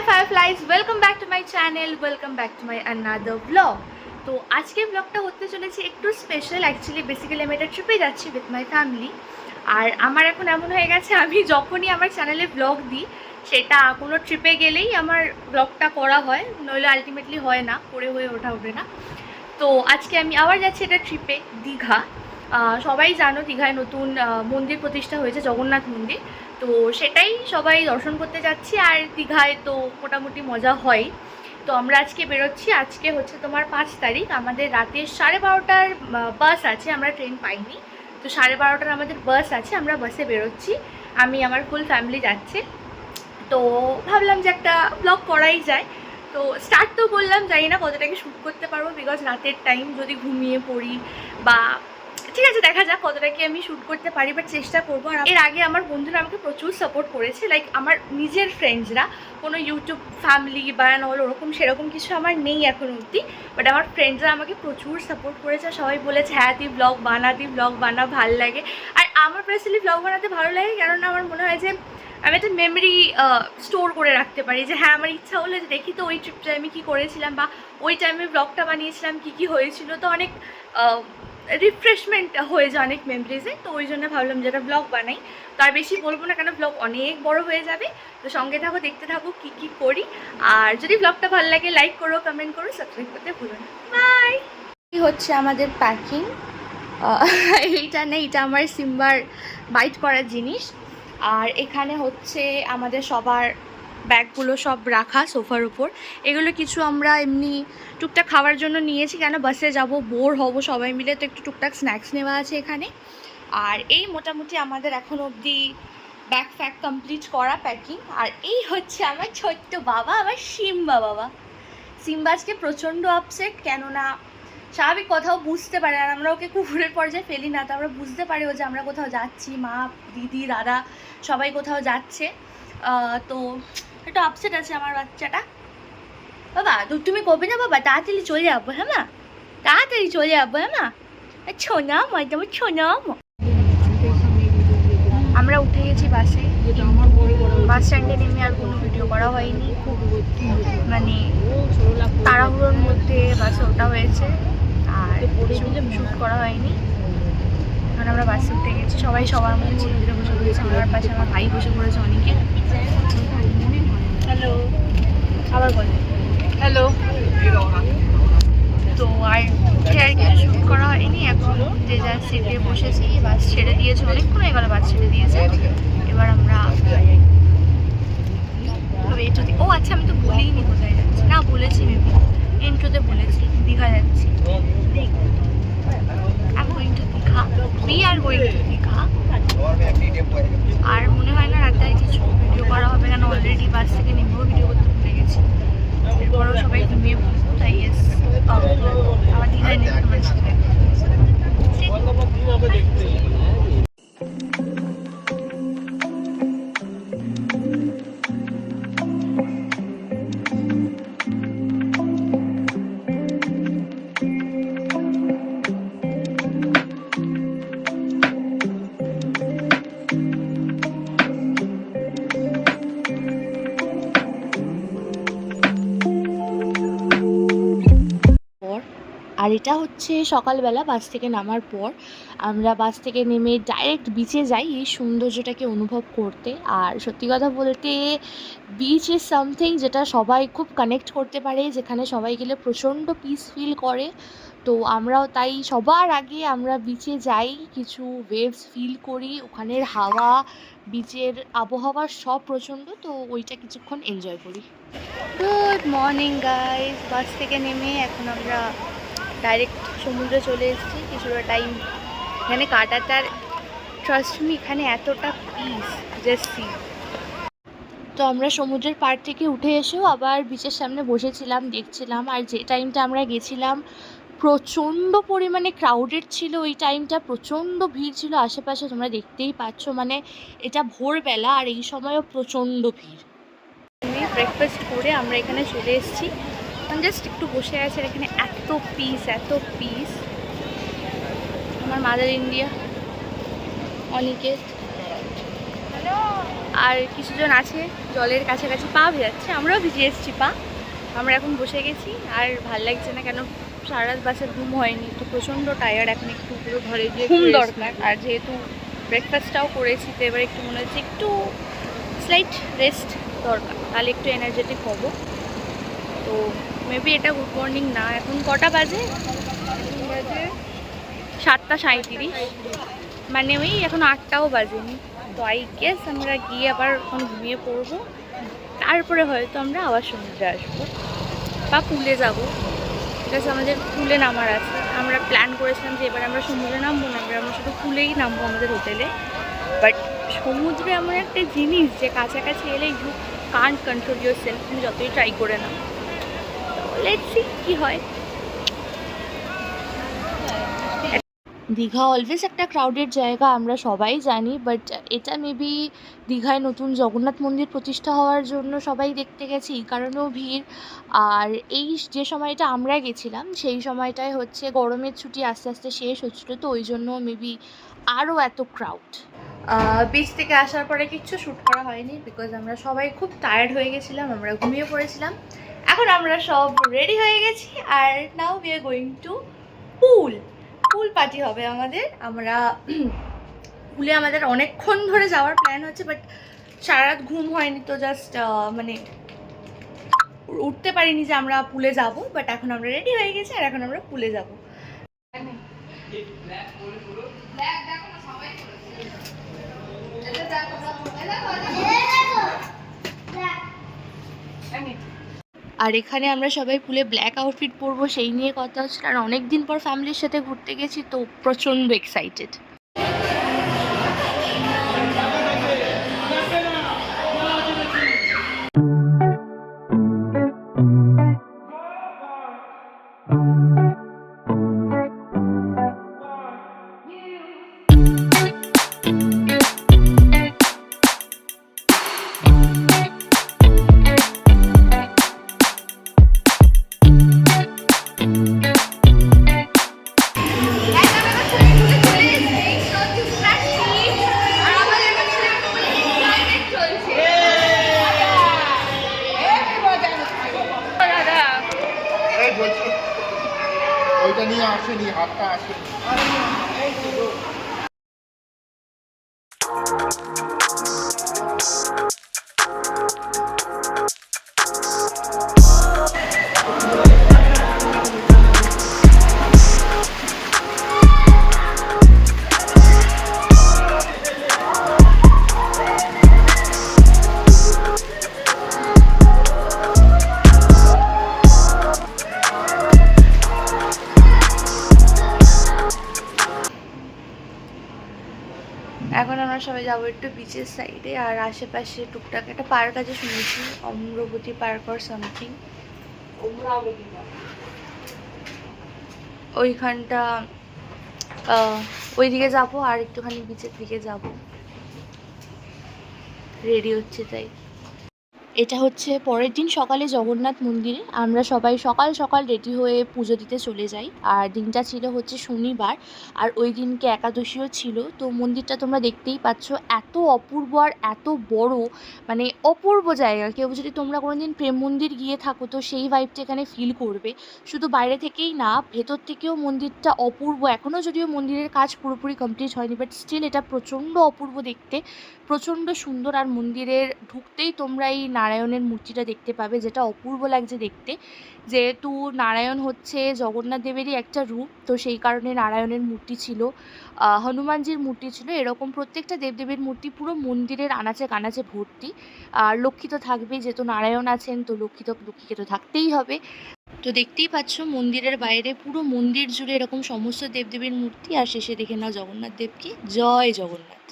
Hi Fireflies, welcome back to my channel, welcome back to my another vlog. তো আজকের ব্লগটা হতে চলেছে একটু স্পেশাল। অ্যাকচুয়ালি বেসিক্যালি আমি একটা ট্রিপে যাচ্ছি উইথ মাই ফ্যামিলি। আর আমার এখন এমন হয়ে গেছে, আমি যখনই আমার চ্যানেলে ব্লগ দিই সেটা কোনো ট্রিপে গেলেই আমার ব্লগটা করা হয়, নইলে আলটিমেটলি হয় না, করে হয়ে ওঠে না। তো আজকে আমি আবার যাচ্ছি একটা ট্রিপে, দীঘা। সবাই জানো দীঘায় নতুন মন্দির প্রতিষ্ঠা হয়েছে, জগন্নাথ মন্দির। তো সেটাই সবাই দর্শন করতে যাচ্ছি। আর দীঘায় তো মোটামুটি মজা হয়। তো আমরা আজকে বেরোচ্ছি। আজকে হচ্ছে তোমার 5 তারিখ। আমাদের রাতের 12:30টার বাস আছে, আমরা ট্রেন পাইনি। তো 12:30টার আমাদের বাস আছে, আমরা বাসে বেরোচ্ছি। আমি আমার ফুল ফ্যামিলি যাচ্ছে। তো ভাবলাম যে একটা ব্লগ করাই যায়। তো স্টার্ট তো করলাম, জানি না কতটাকে শ্যুট করতে পারবো, বিকজ রাতের টাইম, যদি ঘুমিয়ে পড়ি বা ঠিক আছে দেখা যাক কতটাকে আমি শ্যুট করতে পারি, বাট চেষ্টা করবো। আর এর আগে আমার বন্ধুরা আমাকে প্রচুর সাপোর্ট করেছে, লাইক আমার নিজের ফ্রেন্ডসরা, কোনো ইউটিউব ফ্যামিলি বা ওরকম সেরকম কিছু আমার নেই এখন অবধি, বাট আমার ফ্রেন্ডসরা আমাকে প্রচুর সাপোর্ট করেছে। সবাই বলেছে হ্যাঁ তুই ব্লগ বানা ভাল লাগে। আর আমার পার্সোনালি ব্লগ বানাতে ভালো লাগে, কারণ আমার মনে হয় যে আমি একটা মেমরি স্টোর করে রাখতে পারি, যে হ্যাঁ আমার ইচ্ছা হলো যে দেখি তো ওই ট্রিপটায় আমি কী করেছিলাম, বা ওই টাইমে ব্লগটা বানিয়েছিলাম কী হয়েছিল। তো অনেক রিফ্রেশমেন্ট হয়ে যায় অনেক মেমরিজে। তো ওই জন্য ভাবলাম যে একটা ব্লগ বানাই। তো আর বেশি বলবো না, কেন ব্লগ অনেক বড় হয়ে যাবে। তো সঙ্গে থাকো, দেখতে থাকো কী করি। আর যদি ব্লগটা ভালো লাগে লাইক করো, কমেন্ট করো, সাবস্ক্রাইব করতে ভুলো না। বাই। এই হচ্ছে আমাদের প্যাকিং। এইটা নেই, এটা আমার সিম্বার বাইট করার জিনিস। আর এখানে হচ্ছে আমাদের সবার ব্যাগগুলো সব রাখা সোফার উপর। এগুলো কিছু আমরা এমনি টুকটাক খাওয়ার জন্য নিয়েছি, কেন বাসে যাব, বোর হব সবাই মিলে, তো একটু টুকটাক স্ন্যাক্স নেওয়া আছে এখানে। আর এই মোটামুটি আমাদের এখন অবধি ব্যাগ ফ্যাগ কমপ্লিট করা প্যাকিং। আর এই হচ্ছে আমার ছোট্ট বাবা, আমার সিম্বা বাবা। সিম্বা আজকে প্রচণ্ড আপসেট, কেননা স্বাভাবিক কথাও বুঝতে পারে, আর আমরা ওকে কুকুরের পর্যায়ে ফেলি না, তো আমরা বুঝতে পারি ও যে আমরা কোথাও যাচ্ছি, মা দিদি দাদা সবাই কোথাও যাচ্ছে। তো একটু আপসেট আছে আমার বাচ্চাটা। বাবা তুমি কবে না বাবা, তাড়াতাড়ি চলে যাবো, হ্যাঁ মা, তাড়াতাড়ি চলে যাবো, হ্যাঁ মা, ছোনাম তোমার ছোনাম। আমরা উঠে গেছি বাসে। বাস স্ট্যান্ডে নেমে আর কোনো ভিডিও করা হয়নি, খুব মানে তাড়াহুড়োর মধ্যে বাসে ওঠা হয়েছে, আর শ্যুট করা হয়নি। এখন আমরা বাসে উঠে গেছি, সবাই সবার মধ্যে ধীরে ধীরে বসে পড়েছে। আমার পাশে আমার ভাই বসে পড়েছে অনেকে। হ্যালো, আবার বলে হ্যালো। তো আর কিছু শ্যুট করা হয়নি, এখন যে যার সিটে বসেছি। বাস ছেড়ে দিয়েছে, অনেকক্ষণ হয়ে গেল বাস ছেড়ে দিয়েছে। এবার আমরা ও আচ্ছা, আমি তো বলিনি কোথায় যাচ্ছি, না বলেছি মেবি ইন্ট্রোতে বলেছি, দীঘা যাচ্ছি। I'm going to Digha, we are going to Digha. আর মনে হয় না রাতে আর কিছু ভিডিও করা হবে, কেন অলরেডি বাস থেকে নেমেও ভিডিও করতে ভুলে গেছি। এরপরেও সবাই ঘুমিয়ে পড়বো, তাই ইয়েস আমার দীঘায় নেমে তোমার সাথে। আর এটা হচ্ছে সকালবেলা বাস থেকে নামার পর আমরা বাস থেকে নেমে ডাইরেক্ট বিচে যাই এই সৌন্দর্যটাকে অনুভব করতে। আর সত্যি কথা বলতে বিচ ইজ সামথিং যেটা সবাই খুব কানেক্ট করতে পারে, যেখানে সবাই গেলে প্রচণ্ড পিস ফিল করে। তো আমরাও তাই সবার আগে আমরা বিচে যাই, কিছু ওয়েভস ফিল করি, ওখানের হাওয়া, বিচের আবহাওয়া সব প্রচণ্ড, তো ওইটা কিছুক্ষণ এনজয় করি। গুড মর্নিং গাইস, বাস থেকে নেমে এখন আমরা ডাইরেক্ট সমুদ্রে চলে এসেছি। কিছুটা টাইম এখানে কাটাতে, আর ট্রাস্ট মি এখানে এতটা পিস, জাস্ট সি। তো আমরা সমুদ্রের পাড় থেকে উঠে এসেও আবার বিচের সামনে বসেছিলাম, দেখছিলাম। আর যে টাইমটা আমরা গেছিলাম প্রচণ্ড পরিমাণে ক্রাউডেড ছিল, ওই টাইমটা প্রচণ্ড ভিড় ছিল আশেপাশে, তোমরা দেখতেই পাচ্ছ। মানে এটা ভোরবেলা আর এই সময়ও প্রচণ্ড ভিড়। ব্রেকফাস্ট করে আমরা এখানে চলে এসেছি, জাস্ট একটু বসে আছে। এখানে এত পিস। আমার মাদার ইন্ডিয়া অনিকেত, আর কিছুজন আছে জলের কাছাকাছি পা ভেজাচ্ছে, আমরাও ভিজে এসেছি পা। আমরা এখন বসে গেছি, আর ভাল লাগছে না, কেন সারা রাত বাসের ঘুম হয়নি, তো প্রচণ্ড টায়ার্ড, এখন একটু পুরো ঘরে গিয়ে ঘুম দরকার। আর যেহেতু ব্রেকফাস্টটাও করেছি, তো এবার একটু মনে হচ্ছে একটু স্লাইট রেস্ট দরকার, তাহলে একটু এনার্জেটিক হবো। তো মেবি এটা গুড মর্নিং না। এখন কটা বাজে? 7:37, মানে ওই এখন 8টাও বাজেনি। তো আই গেস আমরা গিয়ে আবার এখন ঘুমিয়ে পড়বো, তারপরে হয়তো আমরা আবার সমুদ্রে আসবো বা পুলে যাব। ঠিক আছে, আমাদের পুলে নামার আছে। আমরা প্ল্যান করেছিলাম যে এবার আমরা সমুদ্রে নামবো না, এবার আমরা শুধু পুলেই নামবো আমাদের হোটেলে। বাট সমুদ্রে এমন একটা জিনিস যে কাছাকাছি এলে you can't control yourself, তুমি যতই ট্রাই করে নাও। লেটস সি কী হয়। দীঘা অলওয়েজ একটা ক্রাউডেড জায়গা, আমরা সবাই জানি, বাট এটা মেবি দীঘায় নতুন জগন্নাথ মন্দির প্রতিষ্ঠা হওয়ার জন্য সবাই দেখতে গেছে, এই কারণেও ভিড়। আর এই যে সময়টা আমরা গেছিলাম সেই সময়টায় হচ্ছে গরমের ছুটি আস্তে আস্তে শেষ হচ্ছিলো, তো ওই জন্য মেবি আরও এত ক্রাউড। বিচ থেকে আসার পরে কিচ্ছু শ্যুট করা হয়নি, বিকজ আমরা সবাই খুব টায়ার্ড হয়ে গেছিলাম, আমরা ঘুমিয়ে পড়েছিলাম। এখন আমরা সব রেডি হয়ে গেছি, আর now we are going to pool party হবে আমাদের। আমরা পুলে আমাদের অনেকক্ষণ ধরে যাওয়ার প্ল্যান হচ্ছে, বাট সারা রাত ঘুম হয়নি, তো জাস্ট মানে উঠতে পারিনি যে আমরা পুলে যাব। বাট এখন আমরা রেডি হয়ে গেছি, আর এখন আমরা পুলে যাব। আর এখানে আমরা সবাই পুলে ব্ল্যাক আউটফিট পরবো সেই নিয়ে কথা হচ্ছিল, আর অনেক দিন পর ফ্যামিলির সাথে ঘুরতে গেছি, তো প্রচণ্ড এক্সাইটেড। ওইটা নিয়ে আসেনি, হাতটা আসেনি। এখন আমরা সবাই যাবো একটু বিচের সাইডে, আর আশেপাশে টুকটাক একটা পার্ক আছে শুনেছি, অমরাবতী পার্ক অর সামথিং, ওইখানটা ওইদিকে যাবো, আর একটুখানি বিচের দিকে যাব, রেডি হচ্ছে তাই। এটা হচ্ছে পরের দিন সকালে জগন্নাথ মন্দিরে আমরা সবাই সকাল সকাল রেডি হয়ে পুজো দিতে চলে যাই। আর দিনটা ছিল হচ্ছে শনিবার, আর ওই দিনকে একাদশীও ছিল। তো মন্দিরটা তোমরা দেখতেই পাচ্ছ, এত অপূর্ব আর এত বড়, মানে অপূর্ব জায়গা। কেউ যদি তোমরা কোনোদিন প্রেম মন্দির গিয়ে থাকো, তো সেই ভাইবটা এখানে ফিল করবে। শুধু বাইরে থেকেই না, ভেতর থেকেও মন্দিরটা অপূর্ব। এখনও যদিও মন্দিরের কাজ পুরোপুরি কমপ্লিট হয়নি, বাট স্টিল এটা প্রচণ্ড অপূর্ব দেখতে, প্রচণ্ড সুন্দর। আর মন্দিরের ঢুকতেই তোমরা এই নারায়ণের মূর্তিটা দেখতে পাবে, যেটা অপূর্ব লাগছে দেখতে। যেহেতু নারায়ণ হচ্ছে জগন্নাথ দেবেরই একটা রূপ, তো সেই কারণে নারায়ণের মূর্তি ছিল, হনুমানজির মূর্তি ছিল, এরকম প্রত্যেকটা দেবদেবীর মূর্তি পুরো মন্দিরের আনাচে কানাচে ভর্তি। আর লক্ষ্মী তো থাকবেই, যেহেতু নারায়ণ আছেন, তো লক্ষ্মীকে তো থাকতেই হবে। তো দেখতেই পাচ্ছ মন্দিরের বাইরে পুরো মন্দির জুড়ে এরকম সমস্ত দেবদেবীর মূর্তি, আর শেষে দেখে নাও জগন্নাথ দেবকে। জয় জগন্নাথ।